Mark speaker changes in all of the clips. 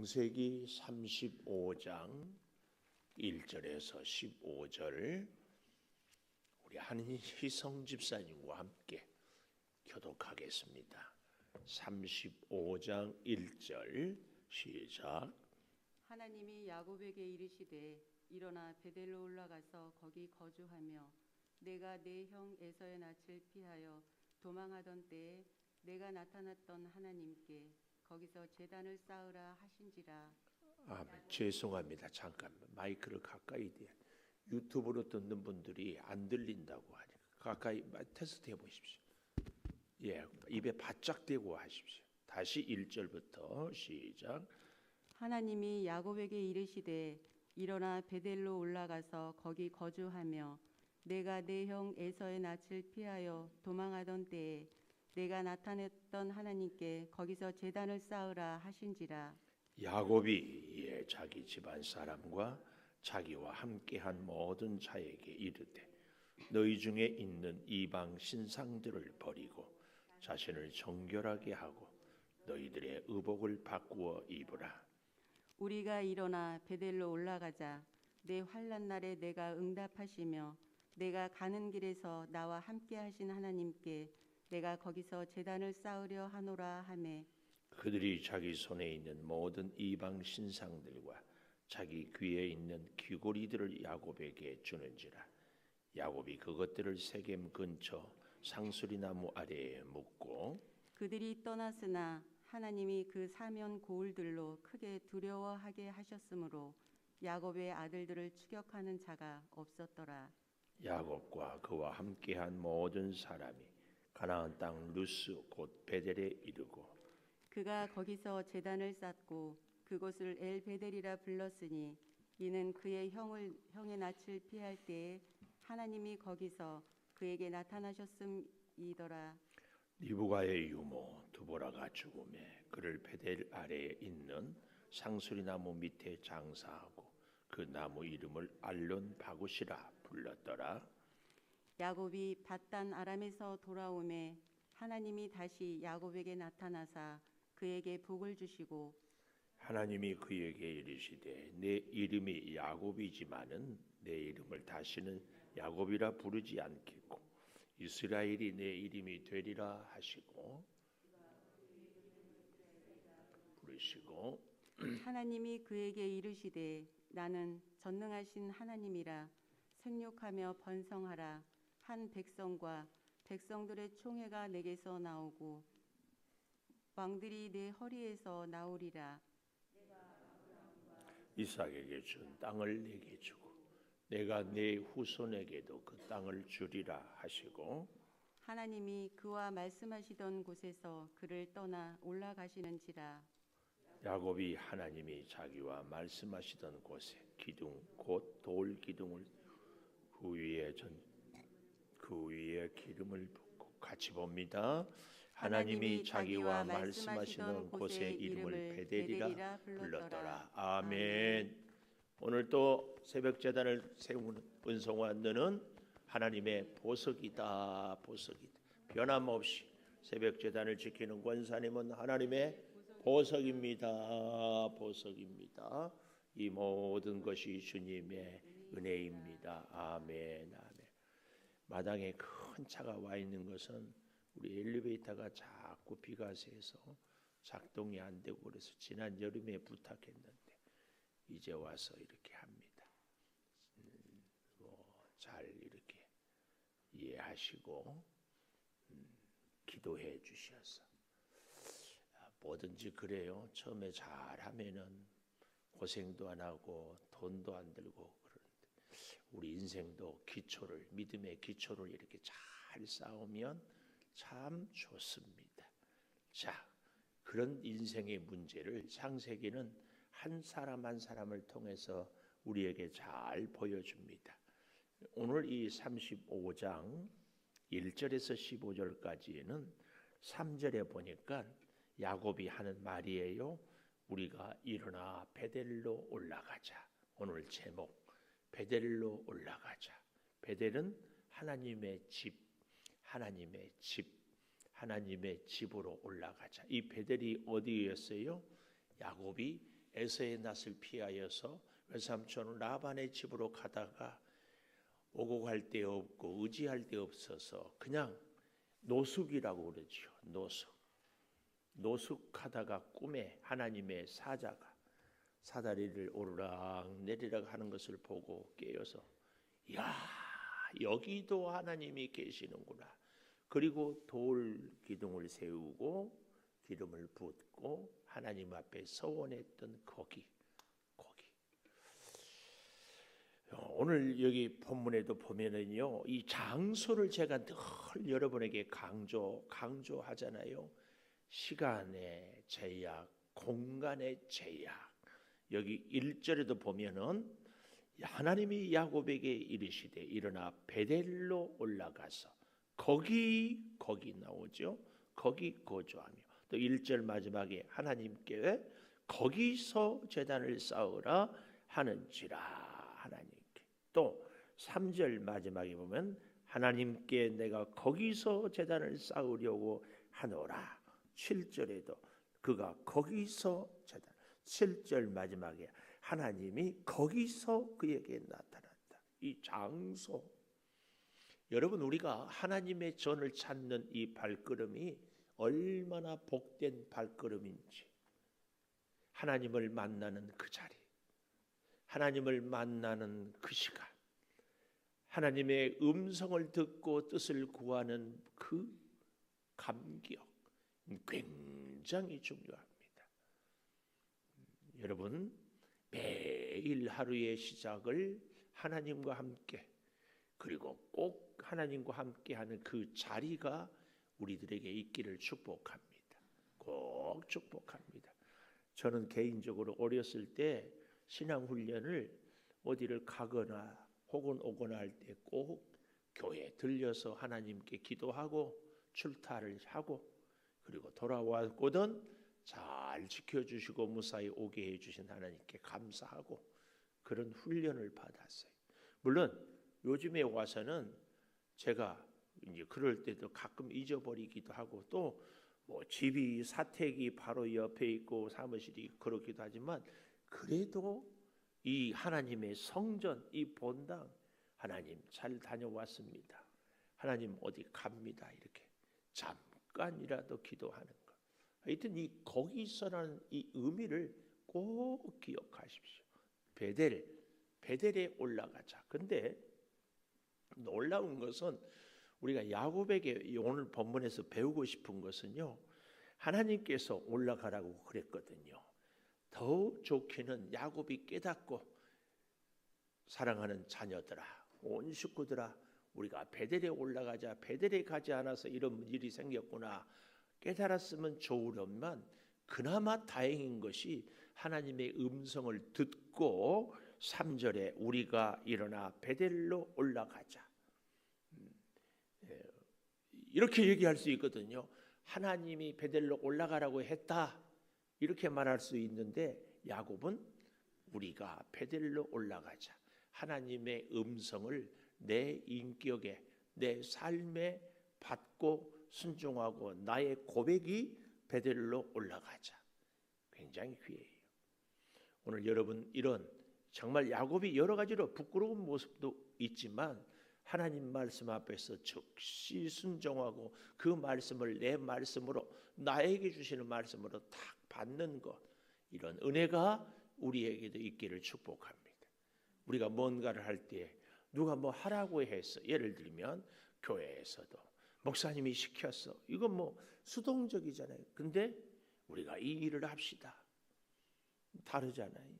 Speaker 1: 창세기 35장 1절에서 15절 우리 한희성 집사님과 함께 교독하겠습니다. 35장 1절 시작.
Speaker 2: 하나님이 야곱에게 이르시되 일어나 베델로 올라가서 거기 거주하며 내가 내 형 에서의 낯을 피하여 도망하던 때에 내가 나타났던 하나님께 거기서 제단을 쌓으라 하신지라.
Speaker 1: 죄송합니다. 잠깐 마이크를 가까이 대. 유튜브로 듣는 분들이 안 들린다고 하니까 가까이 테스트 해보십시오. 예, 입에 바짝 대고 하십시오. 다시 1절부터 시작.
Speaker 2: 하나님이 야곱에게 이르시되 일어나 베델로 올라가서 거기 거주하며 내가 내 형 에서의 낯을 피하여 도망하던 때에 내가 나타냈던 하나님께 거기서 제단을 쌓으라 하신지라.
Speaker 1: 야곱이 자기 집안 사람과 자기와 함께한 모든 자에게 이르되 너희 중에 있는 이방 신상들을 버리고 자신을 정결하게 하고 너희들의 의복을 바꾸어 입으라.
Speaker 2: 우리가 일어나 베델로 올라가자. 내 환난 날에 내가 응답하시며 내가 가는 길에서 나와 함께 하신 하나님께 내가 거기서 제단을 쌓으려 하노라 하매
Speaker 1: 그들이 자기 손에 있는 모든 이방 신상들과 자기 귀에 있는 귀고리들을 야곱에게 주는지라. 야곱이 그것들을 세겜 근처 상수리나무 아래에 묻고
Speaker 2: 그들이 떠났으나 하나님이 그 사면 고울들로 크게 두려워하게 하셨으므로 야곱의 아들들을 추격하는 자가 없었더라.
Speaker 1: 야곱과 그와 함께한 모든 사람이 가나안 땅 루스 곧 베델에 이르고
Speaker 2: 그가 거기서 제단을 쌓고 그곳을 엘베델이라 불렀으니 이는 그의 형의 낯을 피할 때에 하나님이 거기서 그에게 나타나셨음이더라.
Speaker 1: 리브가의 유모 두보라가 죽음에 그를 베델 아래에 있는 상수리나무 밑에 장사하고 그 나무 이름을 알론 바굿이라 불렀더라.
Speaker 2: 야곱이 밧단 아람에서 돌아오매 하나님이 다시 야곱에게 나타나사 그에게 복을 주시고
Speaker 1: 하나님이 그에게 이르시되 내 이름이 야곱이지만은 내 이름을 다시는 야곱이라 부르지 않겠고 이스라엘이 내 이름이 되리라 하시고 부르시고
Speaker 2: 하나님이 그에게 이르시되 나는 전능하신 하나님이라 생육하며 번성하라. 한 백성과 백성들의 총회가 내게서 나오고 왕들이 내 허리에서 나오리라.
Speaker 1: 이삭에게 준 땅을 내게 주고 내가 내 후손에게도 그 땅을 주리라 하시고
Speaker 2: 하나님이 그와 말씀하시던 곳에서 그를 떠나 올라가시는지라.
Speaker 1: 야곱이 하나님이 자기와 말씀하시던 곳에 기둥 곧 돌 기둥을 그 위에 기름을 붓고 같이 봅니다. 하나님이 자기와 말씀하시던 곳에 이름을 베델이라 불렀더라. 아멘. 오늘 또 새벽 제단을 세우는 은송화 너는 하나님의 보석이다. 보석이다. 변함없이 새벽 제단을 지키는 권사님은 하나님의 보석입니다. 보석입니다. 이 모든 것이 주님의 은혜입니다. 아멘. 아멘. 마당에 큰 차가 와 있는 것은 우리 엘리베이터가 자꾸 비가 새서 작동이 안 되고 그래서 지난 여름에 부탁했는데 이제 와서 이렇게 합니다. 잘 이렇게 이해하시고 기도해 주셔서 뭐든지 그래요. 처음에 잘하면은 고생도 안 하고 돈도 안 들고 그러는데 우리 인생도 기초를 믿음의 기초를 이렇게 잘 쌓으면 참 좋습니다. 자, 그런 인생의 문제를 창세기는 한 사람 한 사람을 통해서 우리에게 잘 보여줍니다. 오늘 이 35장 1절에서 15절까지는 3절에 보니까 야곱이 하는 말이에요. 우리가 일어나 베델로 올라가자. 오늘 제목 베델로 올라가자. 베델은 하나님의 집, 하나님의 집, 하나님의 집으로 올라가자. 이 베델이 어디였어요? 야곱이 에서의 낯을 피하여서 외삼촌 라반의 집으로 가다가 오고 갈 데 없고 의지할 데 없어서 그냥 노숙이라고 그러죠. 노숙하다가 꿈에 하나님의 사자가 사다리를 오르락 내리락 하는 것을 보고 깨어서 야, 여기도 하나님이 계시는구나. 그리고 돌 기둥을 세우고 기름을 붓고 하나님 앞에 서원했던 거기. 오늘 여기 본문에도 보면은요, 이 장소를 제가 늘 여러분에게 강조하잖아요. 시간의 제약, 공간의 제약. 여기 1절에도 보면은 하나님이 야곱에게 이르시되 일어나 베델로 올라가서 거기 나오죠. 거기 거주하며 또 1절 마지막에 하나님께 거기서 제단을 쌓으라 하는지라 하나님께 또 3절 마지막에 보면 하나님께 내가 거기서 제단을 쌓으려고 하노라 7절에도 그가 거기서 제단 7절 마지막에 하나님이 거기서 그에게 나타났다. 이 장소 여러분 우리가 하나님의 전을 찾는 이 발걸음이 얼마나 복된 발걸음인지 하나님을 만나는 그 자리 하나님을 만나는 그 시간 하나님의 음성을 듣고 뜻을 구하는 그 감격 굉장히 중요합니다. 여러분 매일 하루의 시작을 하나님과 함께 그리고 꼭 하나님과 함께하는 그 자리가 우리들에게 있기를 축복합니다. 꼭 축복합니다. 저는 개인적으로 어렸을 때 신앙훈련을 어디를 가거나 혹은 오거나 할 때 꼭 교회에 들려서 하나님께 기도하고 출타를 하고 그리고 돌아왔거든 잘 지켜주시고 무사히 오게 해주신 하나님께 감사하고 그런 훈련을 받았어요. 물론 요즘에 와서는 제가 이제 그럴 때도 가끔 잊어버리기도 하고 또 뭐 집이 사택이 바로 옆에 있고 사무실이 그렇기도 하지만 그래도 이 하나님의 성전 이 본당 하나님 잘 다녀왔습니다. 하나님 어디 갑니다. 이렇게 잠깐이라도 기도하는 것. 하여튼 이 거기서라는 이 의미를 꼭 기억하십시오. 베델에 올라가자. 근데 놀라운 것은 우리가 야곱에게 오늘 본문에서 배우고 싶은 것은요. 하나님께서 올라가라고 그랬거든요. 더 좋기는 야곱이 깨닫고 사랑하는 자녀들아 온 식구들아 우리가 베델에 올라가자. 베델에 가지 않아서 이런 일이 생겼구나. 깨달았으면 좋으련만 그나마 다행인 것이 하나님의 음성을 듣고 3절에 우리가 일어나 베델로 올라가자. 이렇게 얘기할 수 있거든요. 하나님이 베델로 올라가라고 했다. 이렇게 말할 수 있는데 야곱은 우리가 베델로 올라가자. 하나님의 음성을 내 인격에 내 삶에 받고 순종하고 나의 고백이 베델로 올라가자. 굉장히 귀해요. 오늘 여러분 이런 정말 야곱이 여러 가지로 부끄러운 모습도 있지만 하나님 말씀 앞에서 즉시 순종하고 그 말씀을 내 말씀으로 나에게 주시는 말씀으로 딱 받는 것 이런 은혜가 우리에게도 있기를 축복합니다. 우리가 뭔가를 할 때 누가 뭐 하라고 해서 예를 들면 교회에서도 목사님이 시켰어. 이건 뭐 수동적이잖아요. 근데 우리가 이 일을 합시다. 다르잖아요.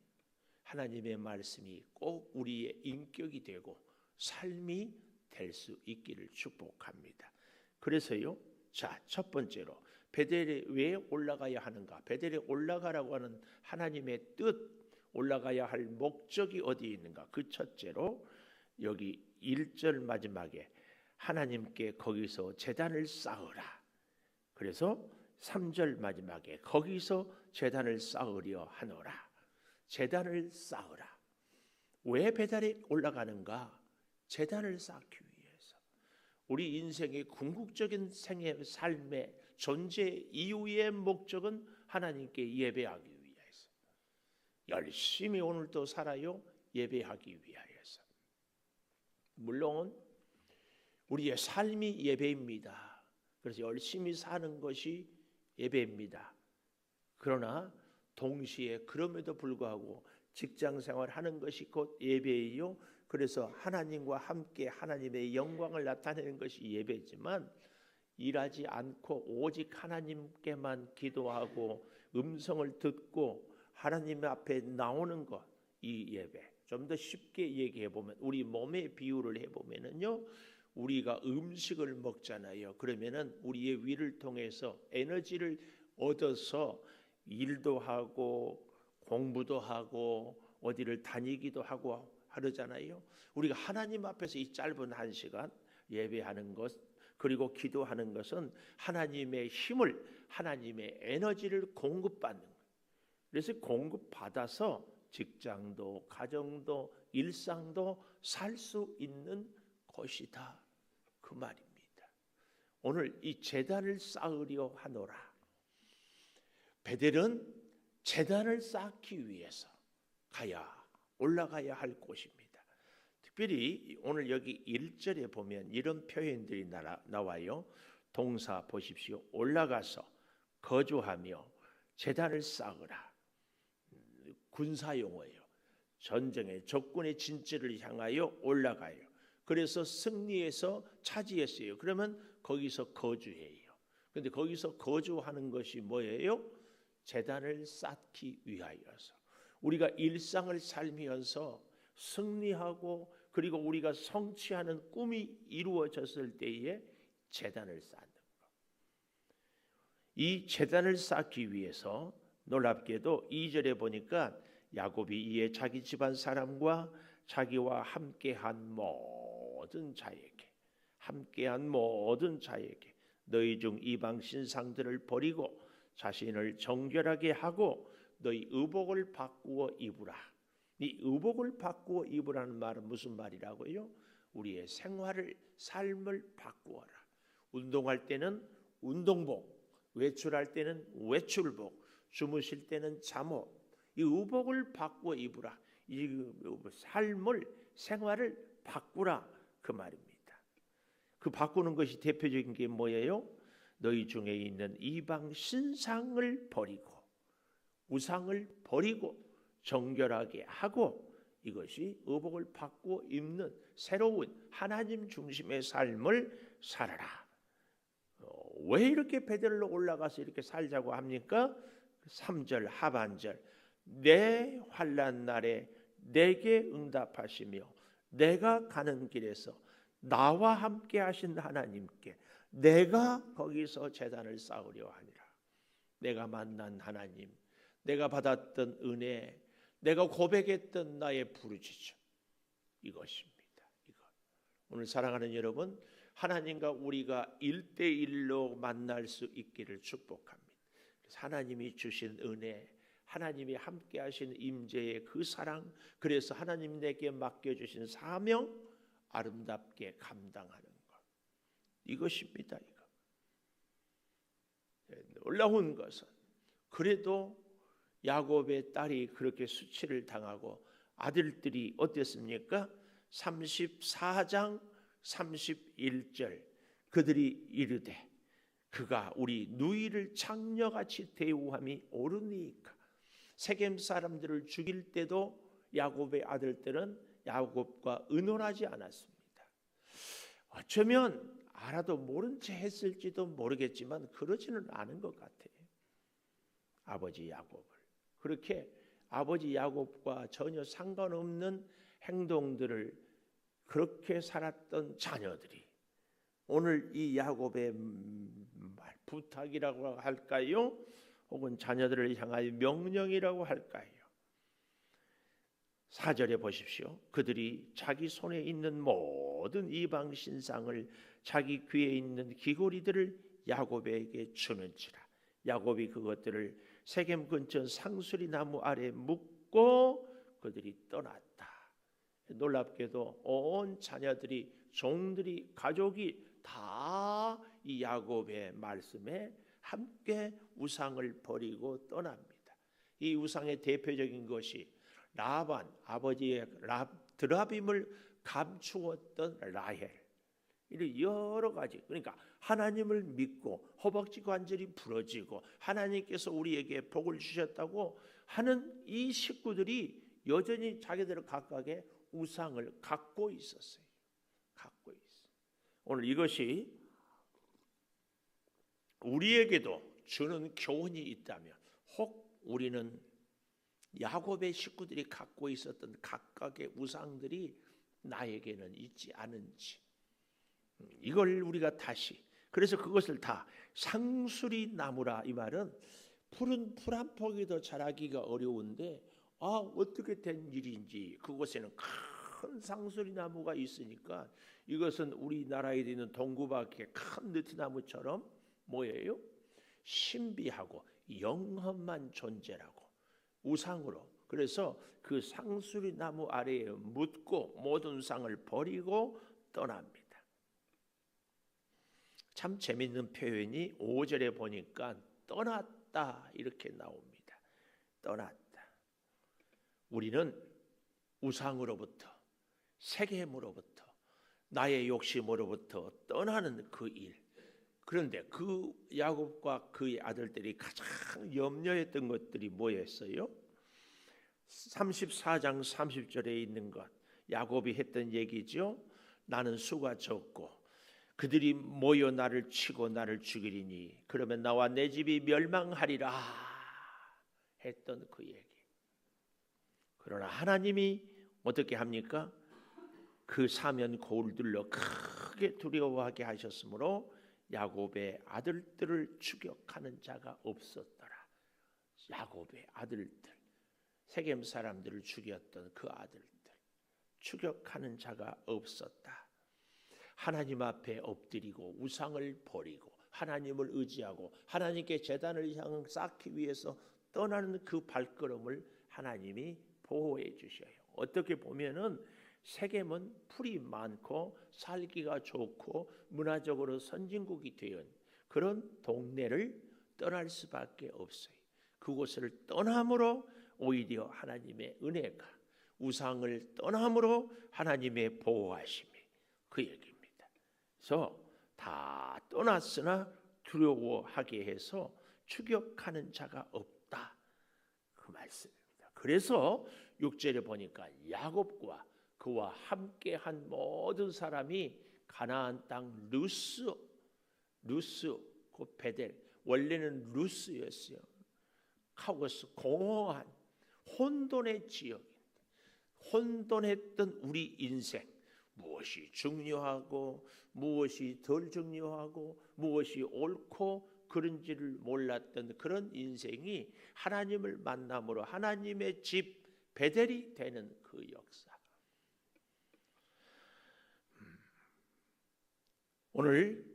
Speaker 1: 하나님의 말씀이 꼭 우리의 인격이 되고 삶이 될 수 있기를 축복합니다. 그래서요. 자, 첫 번째로 베델에 왜 올라가야 하는가? 베델에 올라가라고 하는 하나님의 뜻, 올라가야 할 목적이 어디에 있는가? 그 첫째로 여기 1절 마지막에 하나님께 거기서 제단을 쌓으라. 그래서 3절 마지막에 거기서 제단을 쌓으려 하노라. 제단을 쌓으라. 왜 베델에 올라가는가? 제단을 쌓기 위해서. 우리 인생의 궁극적인 생애 삶의 존재 이유의 목적은 하나님께 예배하기 위해서. 열심히 오늘도 살아요. 예배하기 위하여서. 물론 우리의 삶이 예배입니다. 그래서 열심히 사는 것이 예배입니다. 그러나 동시에 그럼에도 불구하고 직장 생활하는 것이 곧 예배이요. 그래서 하나님과 함께 하나님의 영광을 나타내는 것이 예배지만 일하지 않고 오직 하나님께만 기도하고 음성을 듣고 하나님 앞에 나오는 것, 이 예배. 좀 더 쉽게 얘기해 보면 우리 몸의 비유를 해 보면은요. 우리가 음식을 먹잖아요. 그러면은 우리의 위를 통해서 에너지를 얻어서 일도 하고 공부도 하고 어디를 다니기도 하고 하잖아요. 우리가 하나님 앞에서 이 짧은 한 시간 예배하는 것 그리고 기도하는 것은 하나님의 힘을 하나님의 에너지를 공급받는 거예요. 그래서 공급받아서 직장도 가정도 일상도 살 수 있는 것이다. 그 말입니다. 오늘 이 제단을 쌓으려 하노라. 베델은 제단을 쌓기 위해서 올라가야 할 곳입니다. 특별히 오늘 여기 1절에 보면 이런 표현들이 나와요. 동사 보십시오. 올라가서 거주하며 제단을 쌓으라. 군사용어예요. 전쟁의 적군의 진지를 향하여 올라가요. 그래서 승리해서 차지했어요. 그러면 거기서 거주해요. 그런데 거기서 거주하는 것이 뭐예요? 제단을 쌓기 위하여서. 우리가 일상을 살면서 승리하고 그리고 우리가 성취하는 꿈이 이루어졌을 때에 제단을 쌓는 것. 이 제단을 쌓기 위해서 놀랍게도 2절에 보니까 야곱이 이에 자기 집안 사람과 자기와 함께한 모든 자에게 너희 중 이방 신상들을 버리고 자신을 정결하게 하고 너희 의복을 바꾸어 입으라. 이 의복을 바꾸어 입으라는 말은 무슨 말이라고요? 우리의 삶을 바꾸어라. 운동할 때는 운동복, 외출할 때는 외출복, 주무실 때는 잠옷. 이 의복을 바꾸어 입으라. 이 생활을 바꾸라 그 말입니다. 그 바꾸는 것이 대표적인 게 뭐예요? 너희 중에 있는 이방 신상을 버리고 우상을 버리고 정결하게 하고 이것이 의복을 바꾸어 입는 새로운 하나님 중심의 삶을 살아라. 왜 이렇게 베델로 올라가서 이렇게 살자고 합니까? 3절 하반절 내 환난 날에 내게 응답하시며 내가 가는 길에서 나와 함께 하신 하나님께 내가 거기서 제단을 쌓으려 하니라. 내가 만난 하나님, 내가 받았던 은혜, 내가 고백했던 나의 부르짖음 이것입니다. 오늘 사랑하는 여러분, 하나님과 우리가 1대1로 만날 수 있기를 축복합니다. 그래서 하나님이 주신 은혜, 하나님이 함께 하신 임재의 그 사랑, 그래서 하나님 내게 맡겨주신 사명 아름답게 감당하는 것. 이것입니다. 놀라운 것은 그래도 야곱의 딸이 그렇게 수치를 당하고 아들들이 어땠습니까? 34장 31절 그들이 이르되 그가 우리 누이를 창녀같이 대우함이 옳으니까. 세겜 사람들을 죽일 때도 야곱의 아들들은 야곱과 의논하지 않았습니다. 어쩌면 알아도 모른 채 했을지도 모르겠지만 그러지는 않은 것 같아요. 아버지 야곱을 그렇게 아버지 야곱과 전혀 상관없는 행동들을 그렇게 살았던 자녀들이 오늘 이 야곱의 부탁이라고 할까요? 혹은 자녀들을 향하여 명령이라고 할까요? 4절에 보십시오. 그들이 자기 손에 있는 모든 이방 신상을 자기 귀에 있는 귀고리들을 야곱에게 주는지라. 야곱이 그것들을 세겜 근처 상수리 나무 아래 묶고 그들이 떠났다. 놀랍게도 온 자녀들이 종들이 가족이 다 이 야곱의 말씀에 함께 우상을 버리고 떠납니다. 이 우상의 대표적인 것이 라반, 아버지의 드라빔을 감추었던 라헬, 이런 여러 가지. 그러니까 하나님을 믿고 허벅지 관절이 부러지고 하나님께서 우리에게 복을 주셨다고 하는 이 식구들이 여전히 자기들 각각의 우상을 갖고 있었어요. 갖고 있어요. 오늘 이것이 우리에게도 주는 교훈이 있다면, 혹 우리는 야곱의 식구들이 갖고 있었던 각각의 우상들이 나에게는 있지 않은지, 이걸 우리가 다시, 그래서 그것을 다 상수리 나무라, 이 말은 푸른 풀 한 포기도 자라기가 어려운데 어떻게 된 일인지, 그곳에는 큰 상수리 나무가 있으니까 이것은 우리나라에 있는 동구밖에 큰 느티나무처럼 뭐예요? 신비하고 영험한 존재라고, 우상으로. 그래서 그 상수리 나무 아래에 묻고 모든 우상을 버리고 떠납니다. 참 재밌는 표현이 5절에 보니까 떠났다 이렇게 나옵니다. 떠났다. 우리는 우상으로부터, 세겜으로부터, 나의 욕심으로부터 떠나는 그 일. 그런데 그 야곱과 그의 아들들이 가장 염려했던 것들이 뭐였어요? 34장 30절에 있는 것, 야곱이 했던 얘기죠. 나는 수가 적고 그들이 모여 나를 치고 나를 죽이리니 그러면 나와 내 집이 멸망하리라 했던 그 얘기. 그러나 하나님이 어떻게 합니까? 그 사면 거울들로 크게 두려워하게 하셨으므로 야곱의 아들들을 추격하는 자가 없었더라. 야곱의 아들들, 세겜 사람들을 죽였던 그 아들들, 추격하는 자가 없었다. 하나님 앞에 엎드리고 우상을 버리고 하나님을 의지하고 하나님께 제단을 향해 쌓기 위해서 떠나는 그 발걸음을 하나님이 보호해 주셔요. 어떻게 보면은 세겜은 풀이 많고 살기가 좋고 문화적으로 선진국이 된 그런 동네를 떠날 수밖에 없어요. 그곳을 떠남으로 오히려 하나님의 은혜가, 우상을 떠남으로 하나님의 보호하심이, 그 얘기입니다. 그래서 다 떠났으나 두려워하게 해서 추격하는 자가 없다, 그 말씀입니다. 그래서 6절에 보니까 야곱과 그와 함께한 모든 사람이 가나안 땅 루스, 그 베델, 원래는 루스였어요. 카오스, 공허한 혼돈의 지역, 혼돈했던 우리 인생, 무엇이 중요하고 무엇이 덜 중요하고 무엇이 옳고 그런지를 몰랐던 그런 인생이 하나님을 만남으로 하나님의 집 베델이 되는 그 역사. 오늘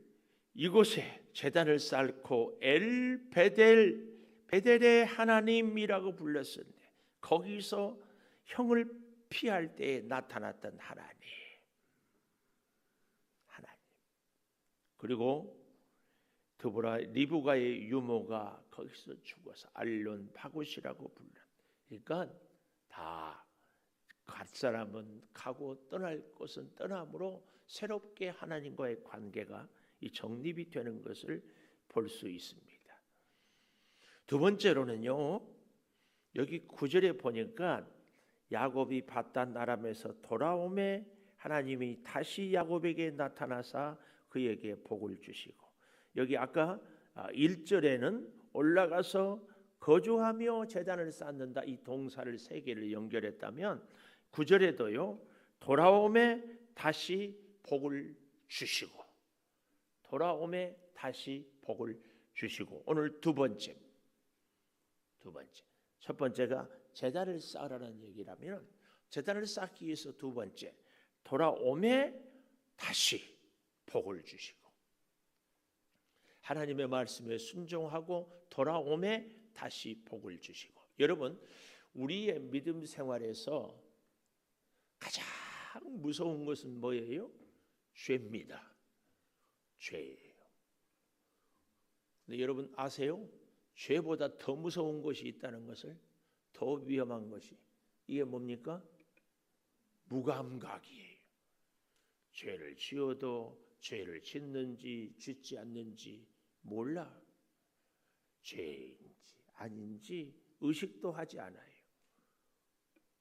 Speaker 1: 이곳에 제단을 쌓고 엘 베델, 베델의 하나님이라고 불렀었는데 거기서 형을 피할 때에 나타났던 하나님. 그리고 드보라 리브가의 유모가 거기서 죽어서 알론 바굿이라고 불러. 그러니까 다 갈 사람은 가고 떠날 곳은 떠남으로 새롭게 하나님과의 관계가 이 정립이 되는 것을 볼 수 있습니다. 두 번째로는요, 여기 9절에 보니까 야곱이 바단 아람에서 돌아오매 하나님이 다시 야곱에게 나타나사 그에게 복을 주시고, 여기 아까 1절에는 올라가서 거주하며 제단을 쌓는다, 이 동사를 세 개를 연결했다면 9절에도요 돌아오매 다시 복을 주시고, 돌아오매 다시 복을 주시고. 오늘 두 번째, 첫 번째가 제단을 쌓으라는 얘기라면 제단을 쌓기 위해서 두 번째, 돌아오매 다시 복을 주시고, 하나님의 말씀에 순종하고 돌아오매 다시 복을 주시고. 여러분, 우리의 믿음 생활에서 가장 무서운 것은 뭐예요? 죄입니다. 죄예요. 근데 여러분 아세요? 죄보다 더 무서운 것이 있다는 것을, 더 위험한 것이, 이게 뭡니까? 무감각이에요. 죄를 지어도 죄를 짓는지 짓지 않는지 몰라. 죄인지 아닌지 의식도 하지 않아요.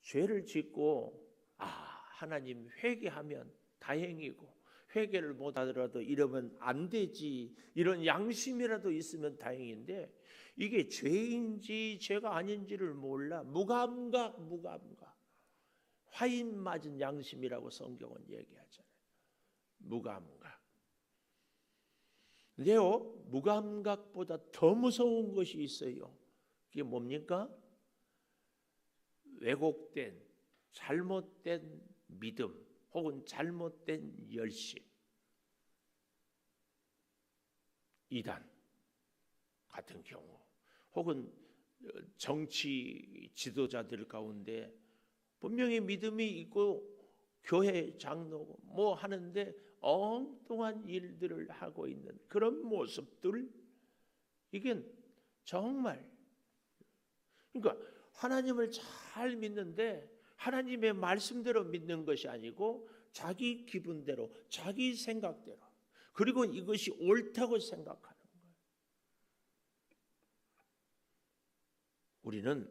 Speaker 1: 죄를 짓고 하나님 회개하면 다행이고, 회개를 못하더라도 이러면 안 되지, 이런 양심이라도 있으면 다행인데, 이게 죄인지 죄가 아닌지를 몰라. 무감각. 화인 맞은 양심이라고 성경은 얘기하잖아요. 무감각. 근데요, 무감각보다 더 무서운 것이 있어요. 그게 뭡니까? 왜곡된, 잘못된 믿음 혹은 잘못된 열심, 이단 같은 경우, 혹은 정치 지도자들 가운데 분명히 믿음이 있고 교회 장로고 뭐 하는데 엉뚱한 일들을 하고 있는 그런 모습들, 이게 정말, 그러니까 하나님을 잘 믿는데 하나님의 말씀대로 믿는 것이 아니고 자기 기분대로, 자기 생각대로, 그리고 이것이 옳다고 생각하는 거예요. 우리는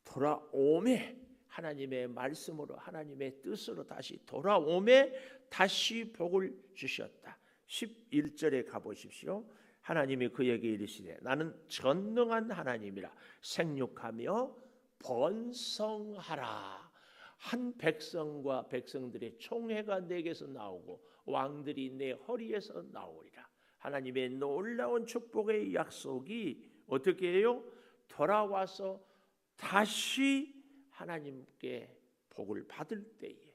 Speaker 1: 돌아오매, 하나님의 말씀으로, 하나님의 뜻으로 다시 돌아오매 다시 복을 주셨다. 11절에 가보십시오. 하나님이 그에게 이르시되 나는 전능한 하나님이라. 생육하며 번성하라. 한 백성과 백성들의 총회가 내게서 나오고 왕들이 내 허리에서 나오리라. 하나님의 놀라운 축복의 약속이 어떻게 해요? 돌아와서 다시 하나님께 복을 받을 때에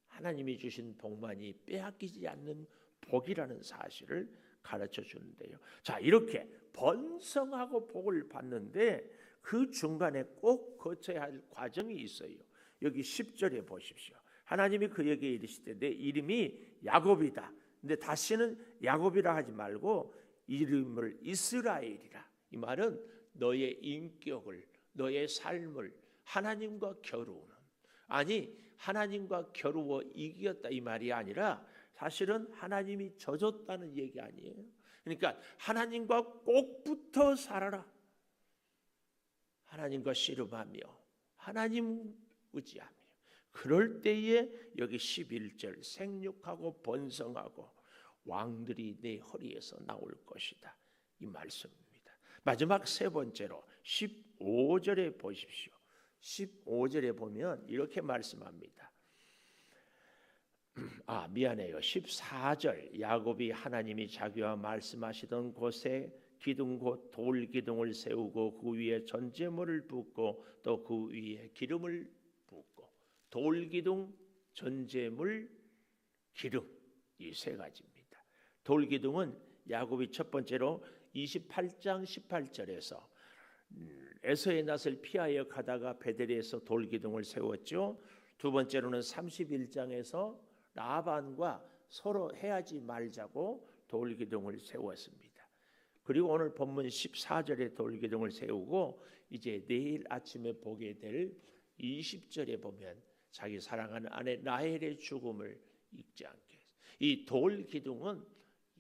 Speaker 1: 하나님이 주신 복만이 빼앗기지 않는 복이라는 사실을 가르쳐 주는데요. 자, 이렇게 번성하고 복을 받는데 그 중간에 꼭 거쳐야 할 과정이 있어요. 여기 10절에 보십시오. 하나님이 그에게 이르시되 내 이름이 야곱이다. 근데 다시는 야곱이라 하지 말고 이름을 이스라엘이라. 이 말은 너의 인격을, 너의 삶을 하나님과 겨루는, 아니 하나님과 겨루어 이겼다 이 말이 아니라 사실은 하나님이 져줬다는 얘기 아니에요. 그러니까 하나님과 꼭 붙어 살아라. 하나님과 씨름하며 하나님 의지하며, 그럴 때에 여기 11절 생육하고 번성하고 왕들이 내 허리에서 나올 것이다, 이 말씀입니다. 마지막 세 번째로 15절에 보십시오. 15절에 보면 이렇게 말씀합니다. 미안해요. 14절 야곱이 하나님이 자기와 말씀하시던 곳에 기둥 곧 돌 기둥을 세우고 그 위에 전제물을 붓고 또 그 위에 기름을 붓고, 돌 기둥, 전제물, 기름, 이 세 가지입니다. 돌 기둥은 야곱이 첫 번째로 28장 18절에서 에서의 낯을 피하여 가다가 베델에서 돌 기둥을 세웠죠. 두 번째로는 31장에서 라반과 서로 해하지 말자고 돌 기둥을 세웠습니다. 그리고 오늘 본문 14절에 돌 기둥을 세우고 이제 내일 아침에 보게 될 20절에 보면 자기 사랑하는 아내 라헬의 죽음을 잊지 않게 했어요. 이 돌 기둥은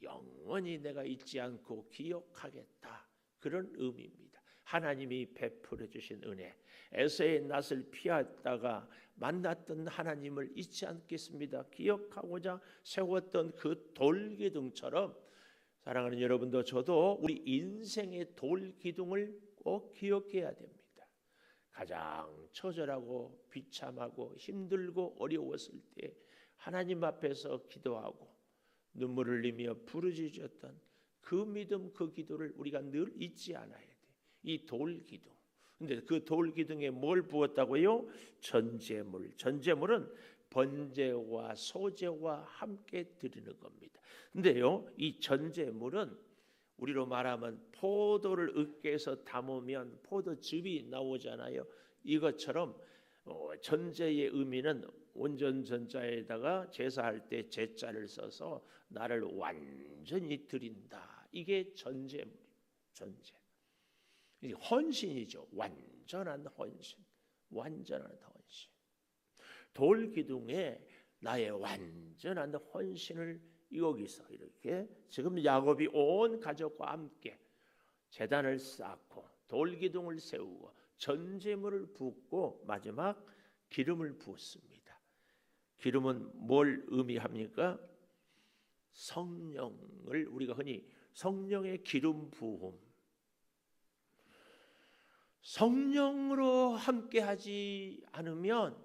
Speaker 1: 영원히 내가 잊지 않고 기억하겠다, 그런 의미입니다. 하나님이 베풀어 주신 은혜, 에서의 낯을 피하다가 만났던 하나님을 잊지 않겠습니다. 기억하고자 세웠던 그 돌 기둥처럼 사랑하는 여러분도 저도 우리 인생의 돌 기둥을 꼭 기억해야 됩니다. 가장 처절하고 비참하고 힘들고 어려웠을 때 하나님 앞에서 기도하고 눈물을 흘리며 부르짖었던 그 믿음, 그 기도를 우리가 늘 잊지 않아야 돼. 이 돌 기둥. 근데 그 돌 기둥에 뭘 부었다고요? 전제물. 전제물은 번제와 소제와 함께 드리는 겁니다. 근데요, 이 전제물은 우리로 말하면 포도를 으깨서 담으면 포도즙이 나오잖아요. 이것처럼 전제의 의미는 온전전자에다가 제사할 때 제자를 써서 나를 완전히 드린다. 이게 전제물이에요. 전제. 이게 헌신이죠. 완전한 헌신, 완전한 헌신. 돌 기둥에 나의 완전한 헌신을 여기서 이렇게 지금 야곱이 온 가족과 함께 제단을 쌓고 돌 기둥을 세우고 전제물을 붓고 마지막 기름을 부었습니다. 기름은 뭘 의미합니까? 성령을 우리가 흔히 성령의 기름 부음, 성령으로 함께하지 않으면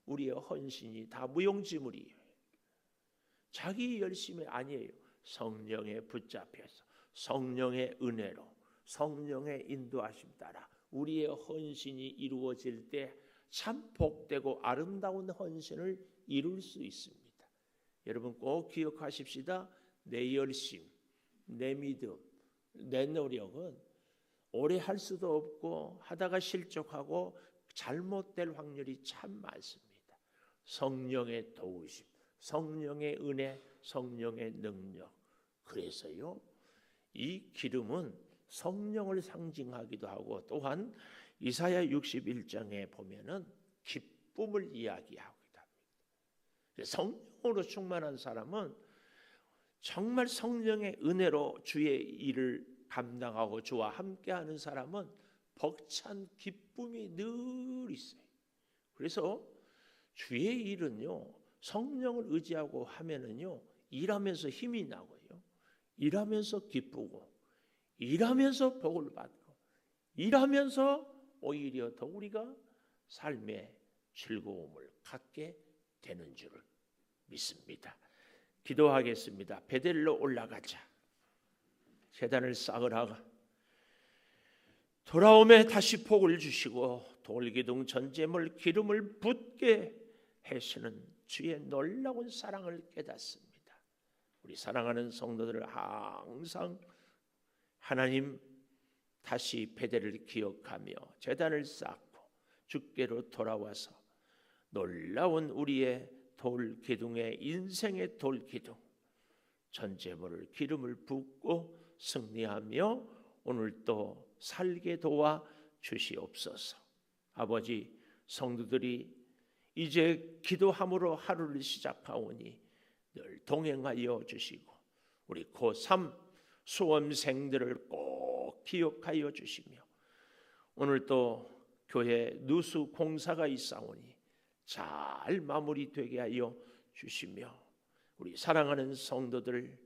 Speaker 1: 우리의 헌신이 다 무용지물이에요. 자기 열심이 아니에요. 성령의 붙잡혀서 성령의 은혜로 성령의 인도하심 따라 우리의 헌신이 이루어질 때 참 복되고 아름다운 헌신을 이룰 수 있습니다. 여러분 꼭 기억하십시다. 내 열심, 내 믿음, 내 노력은 오래 할 수도 없고 하다가 실족하고 잘못될 확률이 참 많습니다. 성령의 도우심, 성령의 은혜, 성령의 능력. 그래서요, 이 기름은 성령을 상징하기도 하고 또한 이사야 61장에 보면은 기쁨을 이야기하기도 합니다. 성령으로 충만한 사람은 정말 성령의 은혜로 주의 일을 감당하고 주와 함께하는 사람은 벅찬 기쁨이 늘 있어요. 그래서 주의 일은요, 성령을 의지하고 하면은요, 일하면서 힘이 나고요, 일하면서 기쁘고, 일하면서 복을 받고, 일하면서 오히려 더 우리가 삶의 즐거움을 갖게 되는 줄을 믿습니다. 기도하겠습니다. 베델로 올라가자. 제단을 쌓으라. 돌아오매 다시 복을 주시고 돌기둥 전제물 기름을 붓게 하시는 주의 놀라운 사랑을 깨닫습니다. 우리 사랑하는 성도들을 항상 하나님 다시 베델을 기억하며 제단을 쌓고 주께로 돌아와서 놀라운 우리의 돌기둥의 인생의 돌기둥 전제물을 기름을 붓고 승리하며 오늘 또 살게 도와 주시옵소서. 아버지, 성도들이 이제 기도함으로 하루를 시작하오니 늘 동행하여 주시고 우리 고3 수험생들을 꼭 기억하여 주시며 오늘 또 교회 누수 공사가 있사오니 잘 마무리되게 하여 주시며 우리 사랑하는 성도들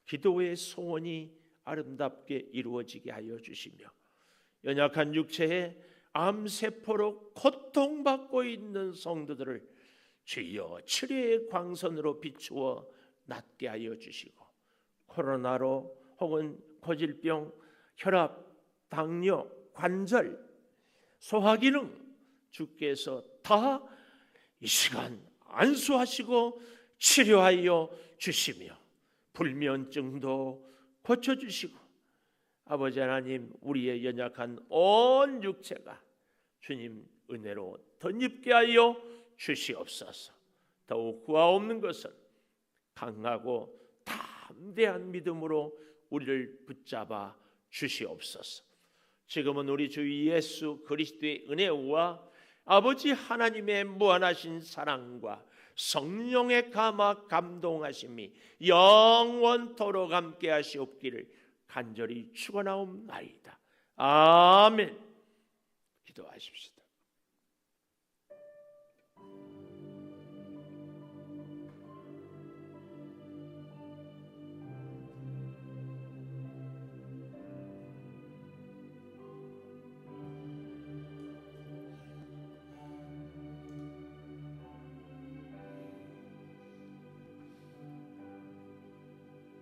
Speaker 1: 기도의 소원이 아름답게 이루어지게 하여 주시며 연약한 육체에 암세포로 고통받고 있는 성도들을 주여 치료의 광선으로 비추어 낫게 하여 주시고 코로나로 혹은 고질병, 혈압, 당뇨, 관절, 소화기능 주께서 다 이 시간 안수하시고 치료하여 주시며 불면증도 고쳐주시고 아버지 하나님 우리의 연약한 온 육체가 주님 은혜로 덧입게 하여 주시옵소서. 더욱 구하옵는 것은 강하고 담대한 믿음으로 우리를 붙잡아 주시옵소서. 지금은 우리 주 예수 그리스도의 은혜와 아버지 하나님의 무한하신 사랑과 성령의 감화 감동하심이 영원토록 함께 하시옵기를 간절히 축원하옵나이다. 아멘. 기도하십시다.